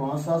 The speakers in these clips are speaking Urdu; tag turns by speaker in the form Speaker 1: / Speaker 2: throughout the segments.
Speaker 1: 5000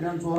Speaker 1: 3-4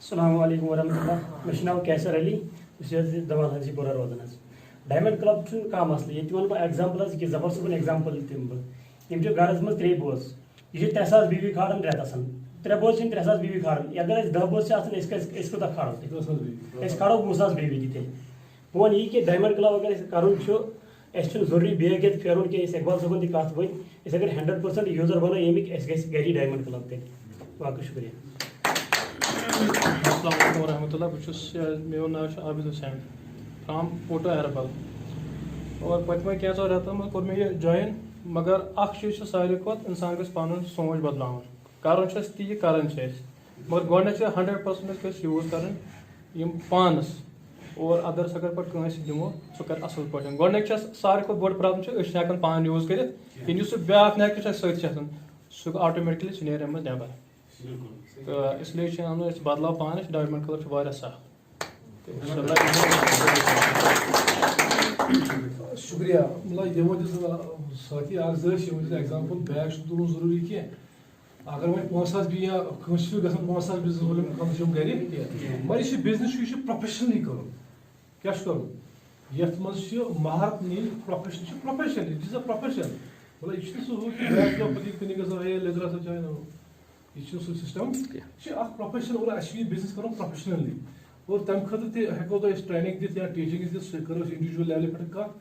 Speaker 2: السلام علیکم ورحمۃ اللہ مےٚ چھُ ناو کیسر علی بہٕ چھُس دمال حنسی پورہ روزان حظ ڈایمنڈ کلب چھُنہٕ کانٛہہ مسلہٕ ییٚتہِ وَنہٕ بہٕ ایگزامپل حظ کہِ زبر صٲبُن ایگزامپل دِمہٕ بہٕ یِم چھِ گرس منٛز 3 بٲژ یہِ چھِ 3 ساس بیٖوی کھالان رٮ۪تس 3 بٲژ چھِ 3 ساس بیٖوی کھالان اگر اَسہِ 10 بٲژ چھِ آسان أسۍ کوٗتاہ کھالو تیٚلہِ أسۍ کھالو 20 ساس بیٖوی تہِ تیٚلہِ بہٕ وَنہٕ یی کہِ ڈایمنڈ کلب اگر اَسہِ کَرُن چھُ اَسہِ چھُنہٕ ضروٗری بیگ ہٮ۪تھ پھیرُن کینٛہہ أسۍ اقبال صٲبن تہِ کَتھ ؤنۍ أسۍ اگر 100% یوٗزر بَنو ییٚمِکۍ اَسہِ گژھِ گری ڈایمنڈ کلب تیٚلہِ باقٕے شُکریہ.
Speaker 3: السلام علیکم ورحمۃ اللہ بہٕ چھُس میون ناو چھُ عابد حسین فرام پوٹو ایربل اور پٔتمہِ کینٛژھو رٮ۪تو منٛز کوٚر مےٚ یہِ جویِن مگر اکھ چیٖز چھُ ساروی کھۄتہٕ اِنسان گژھِ پَنُن سونٛچ بدلاوُن کَرُن چھِ أسۍ تی کَران چھِ أسۍ مگر گۄڈنٮ۪تھ چھِ 100% گژھِ یوٗز کَرٕنۍ یِم پانَس اور اَدرس اگر پَتہٕ کٲنٛسہِ دِمو سُہ کَرِ اَصٕل پٲٹھۍ گۄڈنٮ۪تھ چھِ اَسہِ ساروی کھۄتہٕ بٔڑ پرٛابلِم چھِ أسۍ چھِنہٕ ہٮ۪کان پانہٕ یوٗز کٔرِتھ کِہیٖنۍ یُس سُہ بیٛاکھ نٮ۪گیٹِو چھُ اَسہِ سۭتۍ چھِ آسان سُہ آٹومیٹِکلی سُہ نیرِ اَمہِ منٛز نٮ۪بر تہٕ اِسلیے چھِ اَنُن أسۍ بدلاو پانَس ڈایمنڈ کلب چھُ واریاہ سخ
Speaker 4: شُکریہ مطلب یِمو دِژ سٲتھی اکھ زٕ ٲسۍ یِمو دِژ ایگزامپل بیگ چھُنہٕ تُلُن ضروٗری کینٛہہ اگر وۄنۍ 5 ساس بیٚیہِ یا کٲنٛسہِ چھُ گژھان 5 ساس بِزنس وٲلِس کَم چھِ یِم گرِ مگر یہِ چھُ بِزنس چھُ یہِ چھُ پروفیشنلی کَرُن کیاہ چھُ کَرُن یَتھ منٛز چھِ مہارت نِنۍ پروفیشن چھُ profession it is uh profession مطلب یہِ چھُنہٕ سُہ ہُہ کہِ بیگ پٔتۍ کٕنہِ گژھو ہے لیٚدٕر ہسا چاہے یہِ چھُنہٕ سُہ سِسٹم یہِ چھُ اکھ پروفیشن اور اَسہِ چھُ یہِ بِزنس کَرُن پروفیشنلی اور تَمہِ خٲطرٕ تہِ ہٮ۪کو تۄہہِ أسۍ ٹرینِنگ دِتھ یا ٹیٖچِنگ دِتھ سُہ کَرو أسۍ اِنڈِوِجوَل لیولہِ پٮ۪ٹھ کَتھ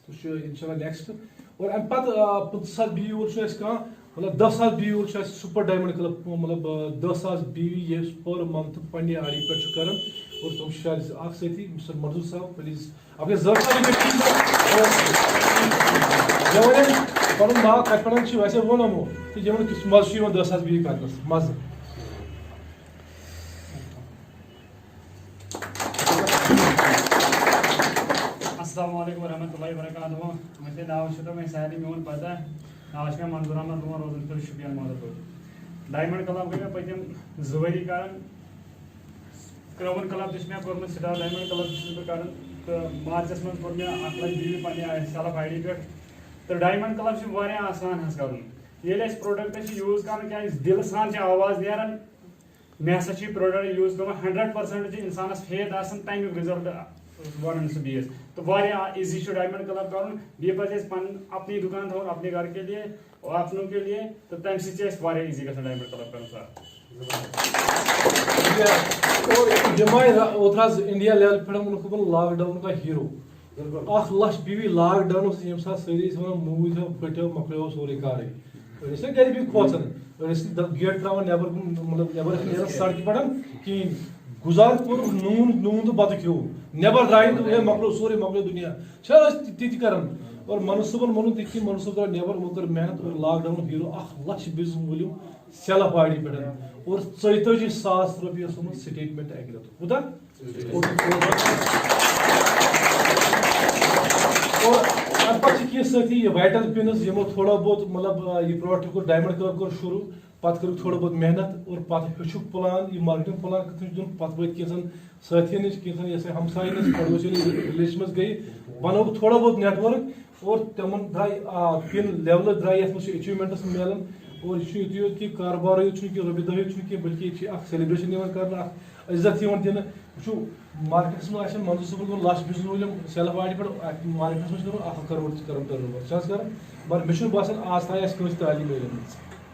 Speaker 4: سُہ چھُ اِنشاء اللہ نیکسٹ اور اَمہِ پَتہٕ 25 ساس بیٖوی وول چھُ اَسہِ کانٛہہ مطلب 10 ساس بیٖوی وول چھُ اَسہِ سُپر ڈایمنڈ کلب مطلب 10 ساس بیٖوی یُس پٔر منتھ پننہِ آڈی پٮ۪ٹھ چھُ کران اور تِم چھِ شاید اکھ سٲتھی مِسٹر منظوٗر صاحب پلیٖز اگر ضروٗرت پَنُن ناو کَتہِ پٮ۪ٹھ چھُ ویسے ووٚن یِمو تہٕ یِمن کیُتھ مَزٕ چھُ یِوان 10 ساس بیٖوی کرنَس مَزٕ.
Speaker 2: السلام علیکم ورحمۃ اللہ وبرکاتہ مےٚ ناو چھُ تۄہہِ سارنٕے میون پتہ ناو چھُ مےٚ منظوٗر احمد بہٕ روزان چھُس شُپین مادر ڈایمنڈ کلب گٔے مےٚ پٔتِم 2 ؤری کران کرٛوُن کلب تہِ چھُ مےٚ کوٚرمُت سٹاٹ ڈایمنڈ کلب تہِ چھُس بہٕ کران تہٕ مارچس منٛز کوٚر مےٚ 1 لچھ بیٖوی پننہِ سیلف آی ڈی پٮ۪ٹھ تہٕ ڈایمنڈ کلب چھُ واریاہ آسان حظ کرُن ییٚلہِ اَسہِ پروڈکٹ چھِ یوٗز کران کیازِ دِلہٕ سان چھِ آواز نیران مےٚ ہسا چھُ یہِ پروڈکٹ یوٗز کوٚرمُت 100% چھِ اِنسانس فید آسان تمیُک رِزلٹ ونان سُہ بیٚیِس تو واریاہ ایزی چھُ ڈایمنڈ کلب کرُن بیٚیہِ پزِ اَسہِ پنُن اپنٕے دُکان تھاوُن اپنے گھر کے لیے اپنوں کے لیے تہٕ تمہِ سۭتۍ چھِ اَسہِ واریاہ ایزی گژھان ڈایمنڈ کلب کرُن
Speaker 4: اور یِم آیہِ اوترٕ حظ انڈیا لیولہِ پٮ۪ٹھ ووٚنُکھ لاک ڈاوُن کا ہیٖرو 1 لچھ بیٖوی لاک ڈاوُنس ییٚمہِ ساتہٕ سٲری ٲسۍ ونان موٗدۍ پھٔٹیو مۄکلیو سورُے کارٕے أڑۍ ٲسۍ نہ گرِ بِہِتھ کھوژان أڑۍ ٲسۍ نہٕ گیٹ تراوان نیبر کُن مطلب نیبر ٲسۍ نیران سڑکہِ پٮ۪ٹھ کِہینۍ گُزار کوٚر نوٗن تہٕ بتہٕ کھیوٚو نیبر درٛایہِ تہٕ ہے مۄکلیو سورُے مۄکلیو دُنیا چھِ أسۍ تہِ تہِ کران اور منوج صٲبن ووٚنُن تہِ کہِ منوج صٲب درٛاو نیبر وۄنۍ کٔر محنت اور لاک ڈاوُن ہیٖرو 1 لچھ بِزنس وٲلِم سیلف آی ڈی پٮ۪ٹھ اور 42 ساس رۄپیہِ ٲس آمٕژ سٹیٹمنٹ اکہِ رٮ۪تُک کوٗتاہ اور اَمہِ پَتہٕ چھِ کینٛہہ سٲتھی یہِ وایٹل پِنٕز یِمو تھوڑا بہت مطلب یہِ پروڈکٹ کوٚر ڈایمنڈ کلب کوٚر شروٗع پتہٕ کٔرٕکھ تھوڑا بہت محنت اور پتہٕ ہیوٚچھُکھ پلان یہِ مارکیٹنگ پلان کِتھ کٔنۍ چھُ دیُن پتہٕ وٲتۍ کینٛژن سٲتھین نِش کینٛژن یہِ ہسا ہمساین نِش پڑوسین نِش رِلیشن منٛز گٔیہِ بنووُکھ تھوڑا بہت نیٹورک اور تِمن درٛاے پِن لیولہٕ درٛاے یتھ منٛز چھُ ایچیومینٹس مِلان اور یہِ چھُنہٕ یُتُے یوت کہِ کاربارٕے یوت چھُنہٕ کینٛہہ رۄپیہِ دہ یوت چھُنہٕ کینٛہہ بٔلکہِ ییٚتہِ چھِ اکھ سیلبریشن یِوان کرنہٕ اکھ عزت یِوان دِنہٕ وٕچھو مارکیٹس منٛز آسن منظوٗر صٲبن کوٚر لچھ بِزنس وٲلِم سیلف آی ڈی پٮ۪ٹھ مارکیٹس منٛز چھِ کران 1 کرور تہِ کران ٹٔرن اوور چھِ حظ کران مگر مےٚ چھُنہٕ باسان آز تام آسہِ کٲنٛسہِ تعلیٖم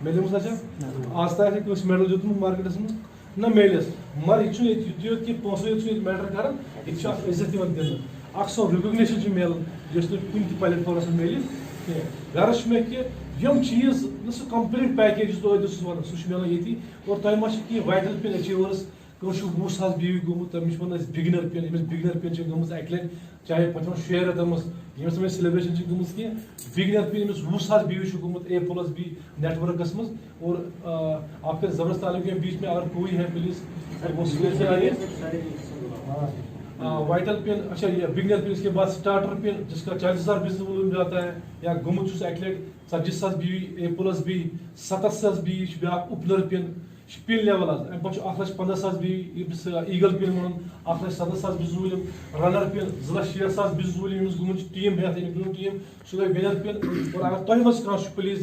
Speaker 4: میلیمٕژ اچھا آز تام آسہِ کٲنٛسہِ میڈل دیُتمُت مارکیٹس منٛز نہ میلٮ۪س مگر یہِ چھُنہٕ ییٚتہِ یُتُے یوت کہِ پونٛسٕے یوت چھُنہٕ ییٚتہِ میٹر کران ییٚتہِ چھُ اکھ عزت یِوان دِنہٕ اکھ سۄ رِکوگنیشن چھِ مِلان یۄس نہٕ کُنہِ تہِ پلیٹ فارمس منٛز میلہِ کینٛہہ غرض چھُ مےٚ کہِ یِم چیٖز یُس سُہ کمپلیٖٹ پیکیج یُس تۄہہِ اوسُس وَنان سُہ چھُ مِلان ییٚتی اور تۄہہِ ما چھِ کینٛہہ وایٹل پِن ایچیٖوٲرٕس کٲنٛسہِ چھُ 20 ساس بیٖوی گوٚمُت تٔمِس چھِ وَنان أسۍ بِگنر پِن ییٚمِس بِگنر پِن چھِ گٔمٕژ اَکہِ لٹہِ چاہے پٔتمٮ۪ن 6 رٮ۪تن منٛز ییٚمِس نہٕ سیلبریشن چھِ گٔمٕژ کینٛہہ بِگنر پِن ییٚمِس 20 ساس بیٖوی چھُ گوٚمُت A+B نیٹؤرکس منٛز اور آپ کے زبردست تعلق کے بیچ میں اگر کوئی ہے پلیز وائٹل پن اچھا یہ بگنر پن اس کے بعد اسٹارٹر پن جس کا 40,000 بزنس مل جاتا ہے یا گومت چھُس اکہِ لٹہِ 40 ساس بیٖوی A+B 7 ساس بیٖوی چھُ بیاکھ اوپنر پن پن لیول حظ امہِ پتہٕ چھُ 1,15,000 بیٖوی ییٚمِس ایگل پن ونان 1,07,000 بزنس وٲلِم رنر پن 2,06,000 بزنس وٲلِم ییٚمِس گوٚمُت چھُ ٹیٖم ہیتھ امیُک ٹیٖم سُہ گٔے ونر پن اور اگر تۄہہِ منٛز کانٛہہ چھُ please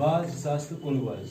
Speaker 5: 2019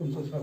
Speaker 6: 50,000.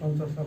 Speaker 6: 50,000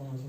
Speaker 7: 500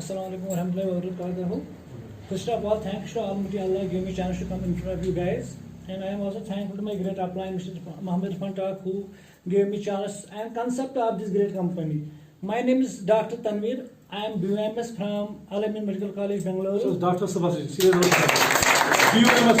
Speaker 8: Assalamu alaikum warahmatullahi wabarakatuh. First of all, thanks to Almighty Allah gave me a chance to come in front of you guys, and I am also thankful to my great upline, Mr. Muhammad Fantak, who gave me chance and concept of this great company. My name is Dr. Tanveer. I am BUMS from Al-Amin Medical College, Bangalore.
Speaker 4: So Dr. Sebastian, BUMS.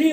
Speaker 8: 3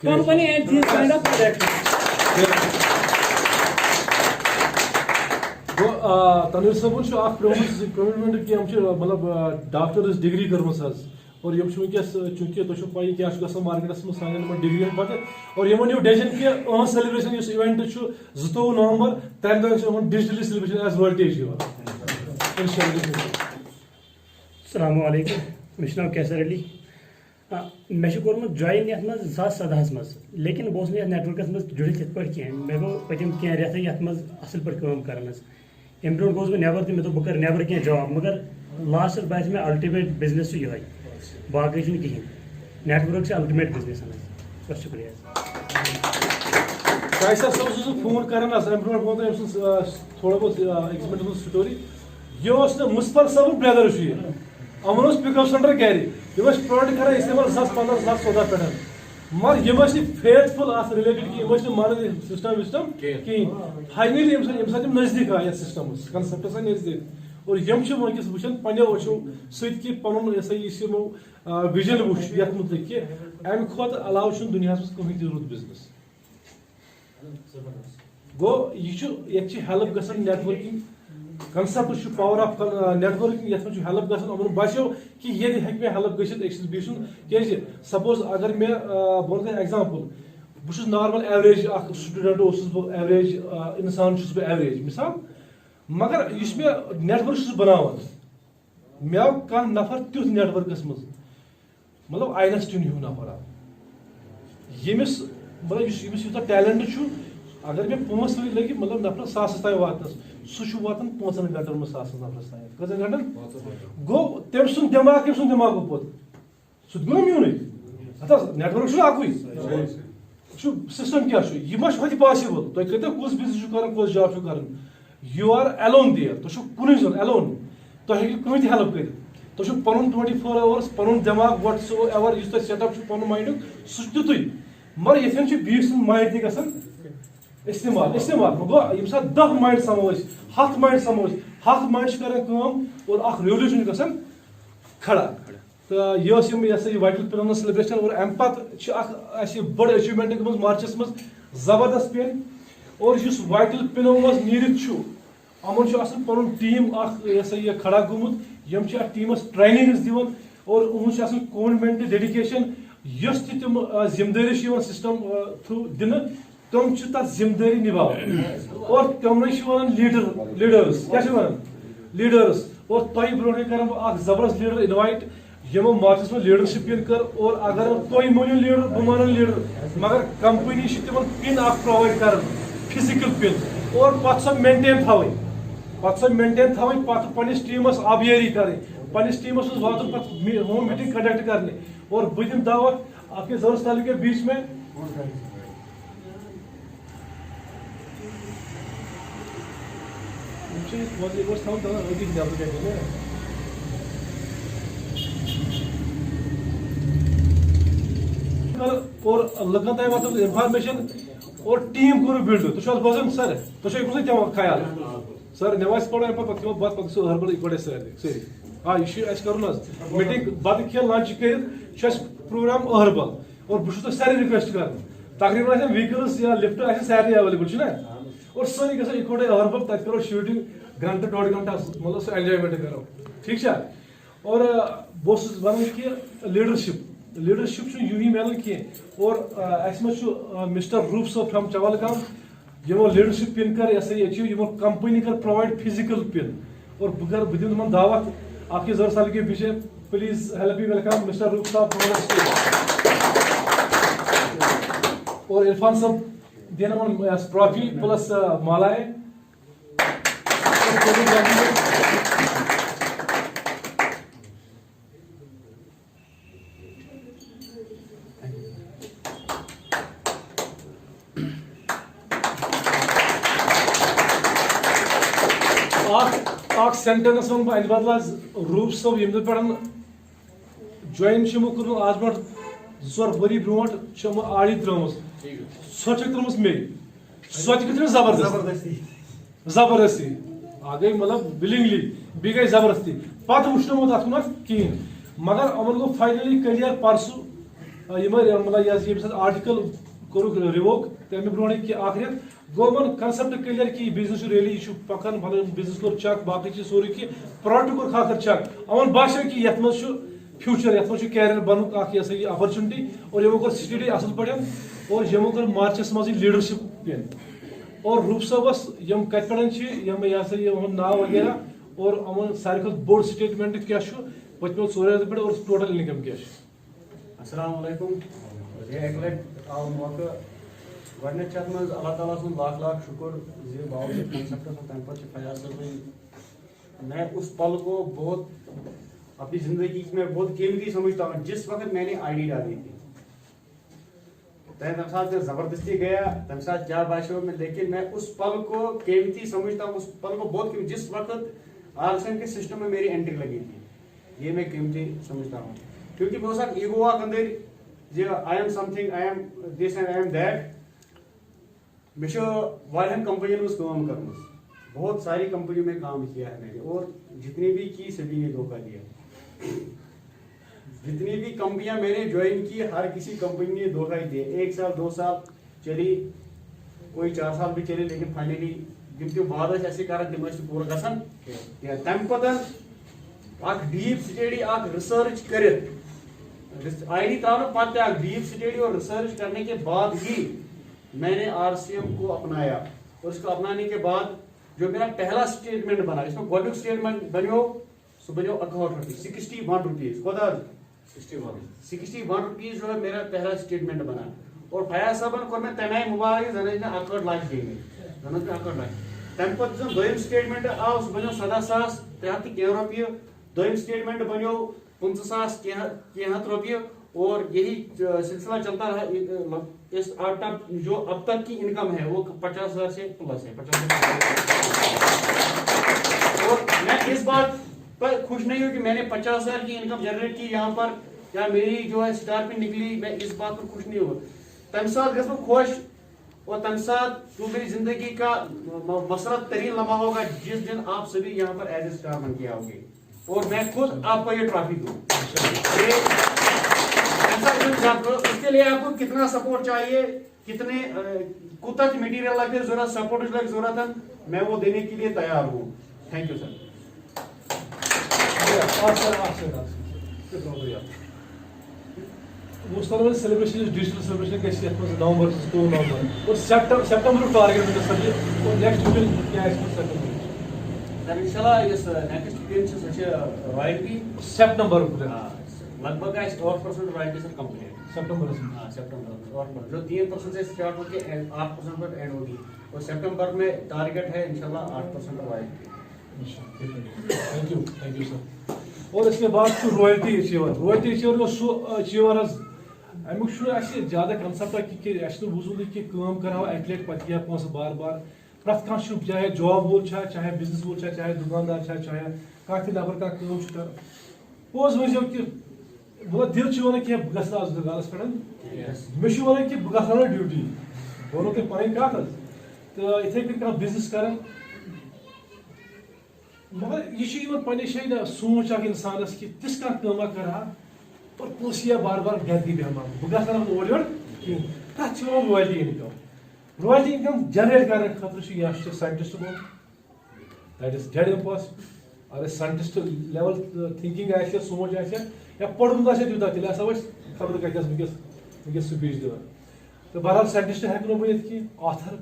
Speaker 8: company and these kind of products.
Speaker 4: گو تنویر صٲبن کمٹمنٹ کہ مطلب ڈاکٹرس ڈگری کٔرمٕژ حظ اور ونکس چونکہ تھی پی کیا مارکیٹس من سان ڈگری پتہ اور نیو ڈیسیجن کہ اہم سیلبریشن اس ایونٹ 22 نومبر تمہ دہ ڈیجیٹلی سیلبریشن ایز ورلڈ
Speaker 2: السلام علیکم مےٚ ناو کیسر علی مےٚ چھُ کوٚرمُت جوین یتھ منٛز 2017 منٛز لیکن بہٕ اوسُس نہٕ یتھ نیٹورکس منٛز جُڑِتھ یِتھ پٲٹھۍ کینٛہہ مےٚ گوٚو پٔتِم کینٛہہ رٮ۪تھٕے یتھ منٛز اصل پٲٹھۍ کٲم کران حظ امہِ برونٛٹھ گوٚوُس بہٕ نٮ۪بر تہِ مےٚ دوٚپ بہٕ کرٕ نٮ۪بر کینٛہہ جاب مگر لاسٹس باسہِ مےٚ الٹِمیٹ بِزنس چھُ یِہوے باقٕے چھُنہٕ کِہینۍ نیٹورک چھُ الٹِمیٹ بِزنس حظ بس شُکریہ
Speaker 4: قیصر صٲب اوسُس بہٕ فون کران حظ امہِ برونٛٹھ ووٚن أمۍ سٕنٛز تھوڑا بہت أکِس مِنٹَس منٛز سٹوری یہِ اوس نہٕ مُسفر صٲبُن برٛدر چھُ یہِ یِمن اوس پِک اپ سینٹر گرِ یِم ٲسۍ پروڈکٹ کران استعمال 2015 2014 پٮ۪ٹھ مگر یِم ٲسۍ نہٕ فیتھفُل اتھ رِلیٹڈ کینٛہہ یِم ٲسۍ نہٕ مانان یہِ سسٹم وسٹم کِہینۍ فاینلی ییٚمہِ ساتہٕ یِم نزدیٖک آے یتھ سسٹمس کنسپٹس آے نزدیٖک اور یِم چھِ وٕنکیٚس وٕچھان پننیو أچھو سۭتۍ کہِ پنُن یہِ ہسا یُس یِمو وِجن وٕچھ یتھ متعلق کہِ امہِ کھۄتہٕ علاوٕ چھُنہٕ دُنیاہس منٛز کٕہٕنۍ تہِ رُت بِزنس گوٚو یہِ چھُ ییٚتہِ چھِ ہیلپ گژھان نیٹؤرکِنگ کنسپٹ چھُ پاور آف نیٹؤرکِنگ یتھ منٛز چھُ ہیلپ گژھان یِمن باسیو کہِ ییٚتہِ ہیٚکہِ مےٚ ہیلپ گٔژھِتھ أکِس بیٚیہِ سُنٛد کیازِ سپوز اگر مےٚ بہٕ ونہٕ تۄہہِ ایگزامپل بہٕ چھُس نارمل ایوریج اکھ سٹوڈنٹ اوسُس بہٕ ایوریج انسان چھُس بہٕ ایوریج مثال مگر یُس مےٚ نیٹؤرک چھُس بناوان مےٚ آو کانٛہہ نفر تیُتھ نیٹؤرکس منٛز مطلب آینسٹیٖن ہیوٗ نفر آو ییٚمِس مطلب ییٚمِس یوٗتاہ ٹیلنٹ چھُ اگر مےٚ پانٛژھ ؤری لگہِ مطلب نفرس ساسس تام واتنس سُہ چھُ واتان 5 گنٹن منٛز ساسس نفرس تام کٔژن گنٹن گوٚو تٔمۍ سُنٛد دٮ۪ماغ کٔمۍ سُنٛد دٮ۪ماغ گوٚو پوٚت سُہ تہِ گوٚو میونُے ہتھ حظ نیٹؤرک چھُنہ اکُے چھُ سسٹم کیٛاہ چھُ یہِ ما چھُ ہوٚتہِ پاسبل تُہۍ کٔرۍتو کُس بِزنس چھُ کران کُس جاب چھُ کران یوٗ آر ایلون دِیر تُہۍ چھِو کُنُے زوٚن ایلون تُہۍ ہیٚکِو کٕہٕنۍ تہِ ہیلپ کٔرِتھ تُہۍ چھِو پنُن 24 hours پنُن دٮ۪ماغ وٹ سو ایور یُس تۄہہِ سیٹ اپ چھُ پنُن ماینڈُک سُہ چھُ تیُتُے مگر ییٚتھٮ۪ن چھُ بیٚیہِ سُنٛد مایِنڈ تہِ گژھان استعمال گوٚو ییٚمہِ ساتہٕ 10 مایِنڈ سمو أسۍ 100 مایِنڈ سمو أسۍ 100 مایِنڈ چھِ کران کٲم اور اکھ ریولوٗشن چھُ گژھان کھڑا تہٕ یہِ ٲس یہِ ہسا یہِ وایٹل پِلن سیلبریشن اور امہِ پتہٕ چھِ اکھ اَسہِ بٔڑ أچیٖومینٹ گٔمٕژ مارچس منٛز زبردست پِن اور یُس وایٹل پِنو منٛز نیٖرِتھ چھُ یِمن چھُ آسان پنُن ٹیٖم اکھ یہِ ہسا یہِ کھڑا گوٚمُت یِم چھِ اتھ ٹیٖمس ٹریننگز دِوان اور یِمن چھُ آسان کمٹمنٹ ڈیڈِکیشن یۄس تہِ تِم ذمہٕ دٲری چھِ یِوان سسٹم تھروٗ دِنہٕ تِم چھِ تتھ ذمہٕ دٲری نِباوان اور تِمنٕے چھِ ونان لیٖڈٲرٕس کیاہ چھِ ونان لیٖڈٲرٕس اور تۄہہِ برونٛٹھٕے کران بہٕ اکھ زبردست لیٖڈر اِنوایٹ یِمو مارچس منٛز لیٖڈرشِپ پِن کٔر اور اگر تُہۍ مٲنِو لیٖڈر بہٕ مانن لیٖڈر مگر کمپنی چھِ تِمن پِن اکھ پرووایڈ کران فِزِکل پِن اور پتہٕ سۄ مینٹین تھاوٕنۍ پتہٕ پننِس ٹیٖمس آبیٲری کرٕنۍ پننِس ٹیٖمس منٛز واتُن پتہٕ ہوم میٖٹنگ کنڈکٹ کرنہِ اور بہٕ دِمہٕ دعوت آپ کے زبردست تعلق کے بیچ میں اور لُکن تام واتن انفارمیشن اور ٹیٖم کوٚرُکھ بِلڈ تُہۍ چھِو حظ بوزان سر تُہۍ چھِو أکۍ دِوان خیال سر نٮ۪ماز پرو امہِ پتہٕ کھٮ۪مو بتہٕ پتہٕ گژھو أہربل اِکوٹے سٲری آ یہِ چھُ اَسہِ کرُن حظ میٖٹنگ بتہٕ کھٮ۪ن لنچ کٔرِتھ چھُ اَسہِ پروگرام أہربل اور بہٕ چھُس تۄہہِ سارے رِکویسٹ کران تقریٖبن آسن ویٖکلٕز یا لفٹ آسن سارنٕے ایویلیبل چھُنہ اور سٲری گژھو اِکوٹے أہربل تتہِ کرو شوٗٹنگ گنٹہٕ 1.5 گنٹہٕ مطلب سُہ اینجایمنٹ کرو ٹھیٖک چھا اور بہٕ اوسُس ونان کہِ لیٖڈرشِپ چھُنہٕ یوٗہی میلان کینٛہہ اور اَسہِ منٛز چھُ مسٹر روٗپ صٲب فرام چولگام یِمو لیٖڈرشِپ پِن کٔر یہِ ہسا یہِ أچیٖو یِمو کمپنی کٔر پرووایڈ فِزِکل پِن اور بہٕ دِمہٕ تِمن دعوت آپ کے زور سال کے پیچھے please help me welcome mister Roop صاحب اور عرفان صاحب دِن یِمن ٹرافی پلس مالائے سینٹنس ون بہٕ امہِ بدل حظ روٗپ صٲب ییٚمہِ دۄہ پٮ۪ٹھ جوین چھُ یِمو کوٚرمُت آز برونٛٹھ 2-4 ؤری برونٛٹھ چھِ یِمو آڈی ترٲومٕژ سۄ چھِ ترٲومٕژ مےٚ سۄ تہِ گٔے زبردستی اکھ گٔے مطلب وِلنگلی بیٚیہِ گٔے زبردستی پتہٕ وٕچھ نہٕ یِمو تتھ کُن کِہینۍ مگر یِمن گوٚو فاینلی کٔلیر پرسُہ یِمے مطلب ییٚمہِ ساتہٕ آرٹِکل کوٚرُکھ رِووک تمہِ برونٛٹھٕے اکھ رٮ۪تھ گومن کنسپٹ کلیئر کہ بزنس ریلی پکان پن بزنس کور چک باقی چیز سوری کہ پروڈکٹ کور خاطر چک امن باسیو کہ یت مز فیوچر یت مز کیریئر بنک اخ یہ سا یہ اپرچونٹی اور یمو کور سٹڈی اصل پڑھن اور یمو کور مارچس مز لیڈرشپ پین اور روپ صٲبس یم کت پہ یم یہ سا یہ ناو وغیرہ اور امن ساروی کھت بوڑ سٹیٹمنٹ کیا پتمو ژور رٮ۪تن پہ اور ٹوٹل انکم کیا
Speaker 9: السلام علیکم یہ ایک لٹ آو موقع گۄڈنیٚتھ چھِ اتھ منٛز اللہ تعالیٰ سُنٛد لاکھ لاکھ شکر زِ باوجوٗد کنسپٹس اور تمہِ پتہٕ چھِ فیاض صٲبٕنۍ میں اس پل کو بہت اپنی زندگی میں بہت قیمتی سمجھتا ہوں جس وقت میں نے آئی ڈی ڈالی تھی تمہِ ساتہٕ زبردستی گیا تمہِ ساتہٕ کیا باسیو میں لیکن میں اس پل کو قیمتی سمجھتا ہوں اس پل کو بہت قیمتی جس وقت RCM کے سسٹم میں میری انٹری لگی تھی یہ میں قیمتی سمجھتا ہوں کیونکہ بہت ساتھ ایگو اندر یہ I am some thing I am this and I am that میں واریاہن کمپنین مز کام کرمز بہت ساری کمپنیوں میں کام کیا ہے میں نے اور جتنی بھی کی سبھی نے دھوکہ دیا جتنی بھی کمپنیاں میں نے جوائن کی ہر کسی کمپنی نے دھوکہ ہی دیا 1 سال 2 سال چلی کوئی 4 سال بھی چلے لیکن فائنلی جم تم بعد ایسے کران تم پورا گھان تمہ پتن اخ ڈیپ سٹڈی اخ ریسرچ کرت آئی ڈی تراؤ پتہ اخ ڈیپ سٹڈی اور ریسرچ کرنے کے بعد ہی میں نے RCM کو اپنایا اور اس کو اپنانے کے بعد جو میرا پہلا اسٹیٹمنٹ بنا اس میں گوڈنیک اسٹیٹمنٹ بنو سہ بنو 61 روپیز 61 روپیز خدا 61 روپیز جو ہے میرا پہلا اسٹیٹمنٹ بنا اور فیاض صاحبن کور میں تمے مبارک زن 61 لچھ گئی زن 61 لچھ تمہ پتہ زن دویم اسٹیٹمنٹ آو سہ بنو 17,300 روپیہ دویم اسٹیٹمنٹ بنو 15,100 روپیہ اور یہی سلسلہ چلتا رہا اس جو اب تک کی انکم ہے وہ 50,000 سے پلس ہے 50,000 اور میں اس بات پر خوش نہیں ہوں کہ میں نے 50,000 کی انکم جنریٹ کی یہاں پر یا میری جو ہے اسٹار پہ نکلی میں اس بات پر خوش نہیں ہوں تمہ ساتھ گھس خوش اور تمہ ساتھ جو میری زندگی کا مسرت ترین لمحہ ہوگا جس دن آپ سبھی یہاں پر ایز اے اسٹار بن کے آؤ گے اور میں خود آپ کو یہ ٹرافی دوں اس کے لیے آپ کو کتنا سپورٹ چاہیے کتنے کوتاہ مٹیریل لگے ضرورت سپورٹ لگے ضرورت میں وہ دینے کے لیے تیار ہوں thank you sir
Speaker 4: celebration digital celebration گژھِ یتھ منٛز نومبر 2 نومبر اور سپٹمبر ٹارگیٹ سر اور نیکسٹ ویکینڈ کیا سپٹمبر
Speaker 9: سر انشاءاللہ اس نیکسٹ ویکینڈ سے سچ رائلٹی
Speaker 4: سپٹمبر
Speaker 9: لگ بھگ 8% رائلٹی سر کمپلیٹ
Speaker 4: سپٹمبر
Speaker 9: سپٹمبر جو 3% سے اسٹارٹ ہو کے 8% پر اینڈ ہوگی اور سپٹمبر میں ٹارگیٹ ہے انشاءاللہ 8% رائلٹی
Speaker 4: تھینک یو سر اور اس کے بعد رویلٹی اچیور جو سو اچیور امیک زیادہ کنسپٹ کہ وضول کہ کرو اکہ لٹ پتہ یہ پونسہ بار بار پریت کھانا چاہے جاب وول چاہے بزنس وول چاہے دکاندار چاہے کھانا نفر کھانا کر پوز ورزو کہ مطلب دل ونان کہ بہ گھس آز دکانس پہ مے ونان کہ بہ گھس ڈیوٹی بولو تھی پن کت تو اتھے کن بزنس کران مگر یہ پنہ جائیں سوچ اخ انسانس کہ تس کھانا کرا اور پونسہ بار بار گردی بیہما بہ گھس اور یور کہین تک royalty income royalty income generate کرنے خاطر یہ scientist go that is dead impossible اگر سائنٹسٹ لیول تھنکنگ آ سوچ یا پوڑمت آ تیوتہ تیل ہسا خبر کتس ونکس سپیچ دان تو بہرحال سائنٹسٹ ہیکو بنت کی آتھر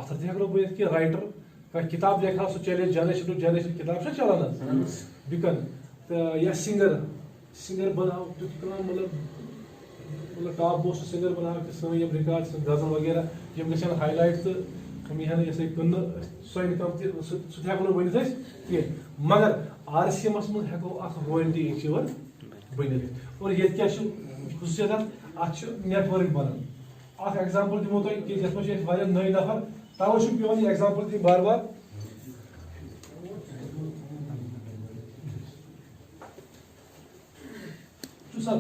Speaker 4: تہ ہیکو بنت کی رائٹر کھانا کتاب لیکھا سہ چلے جنریشن ٹو جنریشن کتاب چلان بکن تو یا سنگر بناو تیت مطلب ٹاپ موسٹ سنگر بناو کہ سن یم ریکارڈ غزل وغیرہ یم گھن ہائی لائٹ تو ہم یہ یہ کن سو انکم تہ ہیکو ورنت کی مگر RCM من ہیکو اخ رویلٹی اچیور بنت اور یہ کیا خصوصیت ات نیٹ ورک بنان اخ ایگزامپل دمو تہ کہ یتھ منٛز واریاہ نئی نفر توے پیوان یہ ایگزامپل دن بار بار سر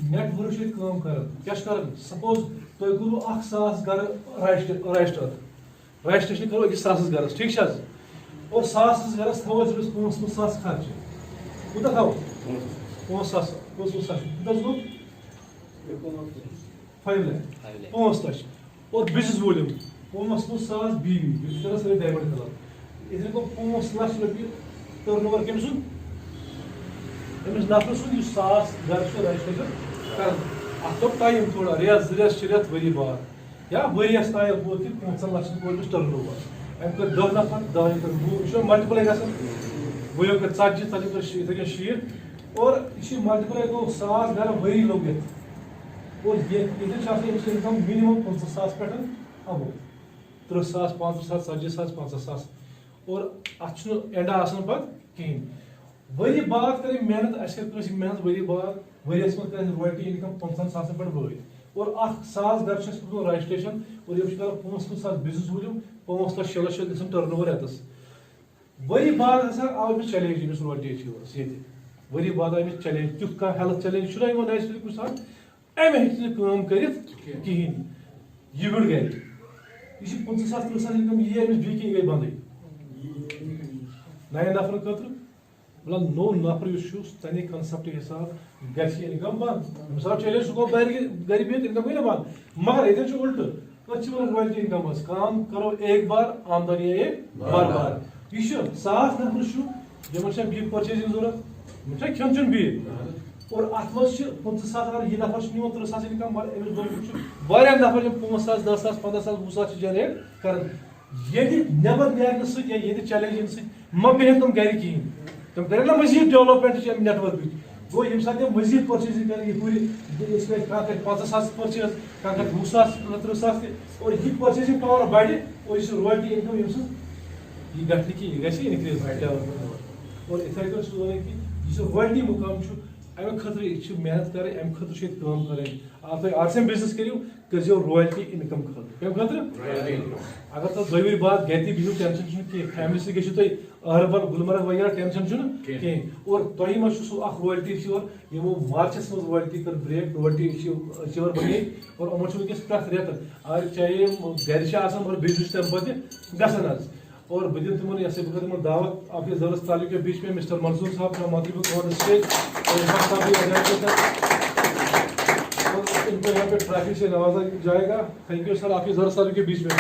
Speaker 4: نیٹ ورک کام کران سپوز تھی کرو 1,000 گر رجسٹریشن کرو 1,000 گرس ٹھیک اور 1,000 گرس تھو 5,000 خرچ کوتہ تھو 5,000 کوتہ گو 5 لچھ 5 لچھ اور بزنس وولیم 5,000 BV یہ کران سر ڈائمنڈ کلب اتنے کو 5 لچھ رۄپیہِ ٹرن اوور کٔمۍ سُنٛد أمِس نفر سُنٛد یُس 1,000 گرٕ چھُ رجسٹریشن کران اتھ لوٚگ ٹایم تھوڑا رٮ۪تھ 2 رٮ۪تھ 6 رٮ۪تھ ؤری بعد یا ؤریَس تانۍ ووت یہِ 5 لچھن کوٚر أمِس ٹرن اوور أمۍ کٔر 10 نفر 10 کٔر 100 یہِ چھُ ملٹِپلاے گژھان وُہو کٔر 40 ژَتجی کٔر یِتھٕے کٔنۍ 60 اور یہِ چھُ ملٹِپلاے گوٚو 1,000 گرٕ ؤری لوٚگ یتھ اور ییٚتٮ۪ن چھِ آسان أمِس اِنکم مِنِمم 50,000 پٮ۪ٹھ ابو 30,000 35,000 40,000 50,000 اور اتھ چھُنہٕ اینڈ آسان پتہٕ کِہیٖنۍ ؤری بعد کٔر أمۍ محنت اَسہِ کٔر کٲنٛسہِ محنت ؤری بعد ؤریَس منٛز کٔر اَسہِ رویلٹی اِنکم 15,000 پٮ۪ٹھ وٲتۍ اور 1,000 گرٕ چھِ اَسہِ کوٚرمُت رجسٹریشن اور یِم چھِ کران 5,000 بِزنس وٲلِم 5 لچھ 6 لچھ گژھان ٹرن اوور رٮ۪تس ؤری بعد ہسا آو أمِس چیلینج أمِس رویلٹی اچیٖورس ییٚتہِ ؤری بعد آو أمِس چیلینج تیُتھ کانٛہہ ہیلتھ چیلینج چھُنہ یِوان نیچرلی کُنہِ ساتہٕ أمۍ ہیٚکہِ نہٕ کٲم کٔرِتھ کِہیٖنۍ یہِ وِڑ گرِ یہ 50,000 30,000 انکم یہ أمِس بیٚیہِ گٔے بندٕے 9 نفرن خٲطرٕ مطلب نوٚو نفر یُس چھُ تَمے کنسپٹ حساب گژھِ انکم بند مثال چیلینج سُہ گوٚو گرِ بِہِتھ انکم گٔے نہ بند مگر ییٚتٮ۪ن چھُ الٹہٕ أتھۍ چھِ ونان رویلٹی انکم حظ کام کرو ایک بار آمدنی آیے بار بار یہ چھُ 1,000 نفر چھُ یِمن چھےٚ بیٚیہِ پٔرچیزِنگ ضروٗرت یِمن چھےٚ کھٮ۪ون چٮ۪ون بیٚیہِ اور اتھ منٛز چھِ 50,000 اگر یہِ نفر چھُ نِوان 30,000 انکم مگر أمِس برونٛٹھ چھُ واریاہ نفر یِم 5,000 10,000 15,000 20,000 چھِ جنریٹ کران ییٚتہِ نٮ۪بر نیرنہٕ سۭتۍ یا ییٚتہِ چیلینج یِنہٕ سۭتۍ مہ بیٚہن تِم گرِ کِہیٖنۍ تِم کرن نا مزیٖد ڈیولپمنٹ چھِ اَمہِ نیٹؤرکٕچ گوٚو ییٚمہِ ساتہٕ تِم مزیٖد پٔرچیزِنگ کرن یہِ ہُرِ أسۍ کرِ کانٛہہ کرِ 50,000 پٔرچیز کانٛہہ کرِ 20,000 30,000 تہِ اور یہِ پٔرچیزِنگ پاور بڑِ اور یُس رویلٹی انکم ییٚمہِ سٕنٛز یہِ گژھِ نہٕ کِہیٖنۍ یہِ گژھِ اِنکریز ڈیولپمنٹ اور یِتھٕے کٔنۍ چھُس وَنان کہِ یُس یہِ رویلٹی مُقام چھُ امہِ خٲطرٕ چھِ محنت کرٕنۍ امہِ خٲطرٕ چھِ ییٚتہِ کٲم کرٕنۍ اگر تُہۍ RCM بِزنس کٔرِو کٔرزیٚو رویلٹی انکم خٲطرٕ کمہِ خٲطرٕ اگر تُہۍ 2 ؤری بعد گرِ تہِ بِہِو ٹینشن چھُنہٕ کینٛہہ فیملی سۭتۍ گٔژھِو تُہۍ أہربل گُلمرگ وغیرہ ٹینشن چھُنہٕ کینٛہہ اور تۄہہِ منٛز چھُ سُہ اکھ رویلٹی اچیٖور یِمو مارچس منٛز رویلٹی کٔر بریک رویلٹی اچیٖور بنے اور یِمن چھُ وٕنکیٚس پرٛٮ۪تھ رٮ۪تہٕ اگر چاہے یِم گرِ چھِ آسان مگر بیٚیہِ چھُ تَمہِ پتہٕ گژھان حظ اور بہٕ دِمہٕ تِمن یہ بہٕ کرٕ تِمن دعوت آپ کے ضرورت تعلق کے بیچ میں مسٹر منظور صاحب کا مطلب اور اسٹیج اور ان کو یہاں پہ ٹرافی سے نوازا جائے گا تھینک یو سر آپ کی ضرورت تعلق کے بیچ میں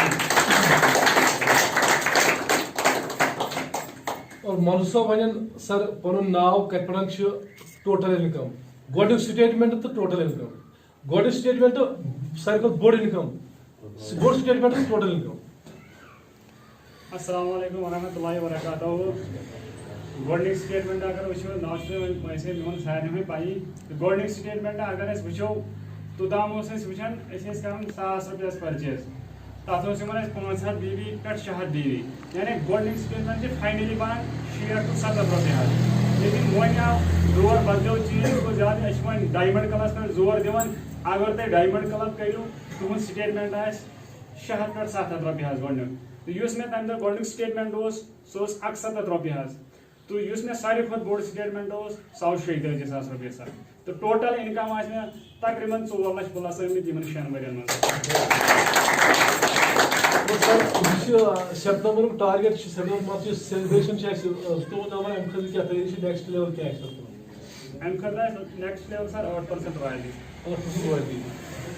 Speaker 4: اور منظور صاحب ون سر پن ناو کت پہ ٹوٹل انکم گۄڈنیُک سٹیٹمنٹ تو ٹوٹل انکم گۄڈنیُک سٹیٹمنٹ ساروی کھۄتہٕ بوٚڑ انکم بوٚڑ سٹیٹمنٹ ٹوٹل انکم
Speaker 2: السلام علیکم ورحمۃ اللہ وبرکاتہ گۄڈنیُک سٹیٹمنٹ اگر وٕچھو نو چھُ ویسے میون سارنٕے پایی گۄڈنیُک سٹیٹمنٹ اگر أسۍ وٕچھو توٚتام اوس أسۍ وٕچھان أسۍ ٲسۍ کران 1,000 رۄپیہِ پرچیز تتھ اوس یِمن اَسہِ 500 BV پٮ۪ٹھ 600 BV یعنی گۄڈنیُک سٹیٹمنٹ چھِ فاینلی بنان 60 ٹُو 70 رۄپیہِ حظ لیکن وۄنۍ آو دور بدلیو چیٖز گوٚو زیادٕ أسۍ چھِ وۄنۍ ڈایمنڈ کلبس پٮ۪ٹھ زور دِوان اگر تُہۍ ڈایمنڈ کلب کٔرِو تُہنٛد سٹیٹمنٹ آسہِ 600 پٮ۪ٹھ 700 رۄپیہِ حظ گۄڈنیُک تہٕ یُس مےٚ تمہِ دۄہ گۄڈنیُک سٹیٹمنٹ اوس سُہ اوس 71 رۄپیہِ حظ تہٕ یُس مےٚ ساروی کھۄتہٕ بوٚڑ سٹیٹمنٹ اوس سُہ آو 36,000 رۄپیہِ سر تہٕ ٹوٹل انکم آسہِ مےٚ تقریٖباً 4 لچھ پلس ٲمٕتۍ یِمن 6 ؤرین منٛز
Speaker 4: سپتمبر ٹارگیٹ سپتمبر منتھ سیلبریشن نمبر امہِ خٲطرٕ کیٛاہ تیٚلہِ نیکسٹ لیول کیٛاہ آسہِ
Speaker 2: امہِ خٲطرٕ آسہِ نیکسٹ لیول سر 8%
Speaker 4: رویلٹی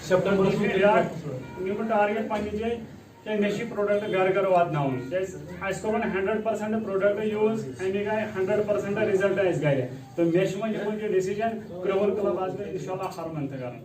Speaker 4: سپتمبرس
Speaker 2: منٛز ٹارگیٹ پننہِ جایہِ کیٛازِ مےٚ چھِ یہِ پروڈکٹ گرٕ گرٕ واتناوُن کیٛازِ اَسہِ کوٚر وۄنۍ 100% پروڈکٹ یوٗز اَمِکۍ آیہِ 100% رِزلٹ اَسہِ گرِ تہٕ مےٚ چھُ وۄنۍ یِہُنٛد یہِ ڈیسیجن کرٛوَل کلب آسہِ مےٚ انشاء اللہ ہر منتھ کران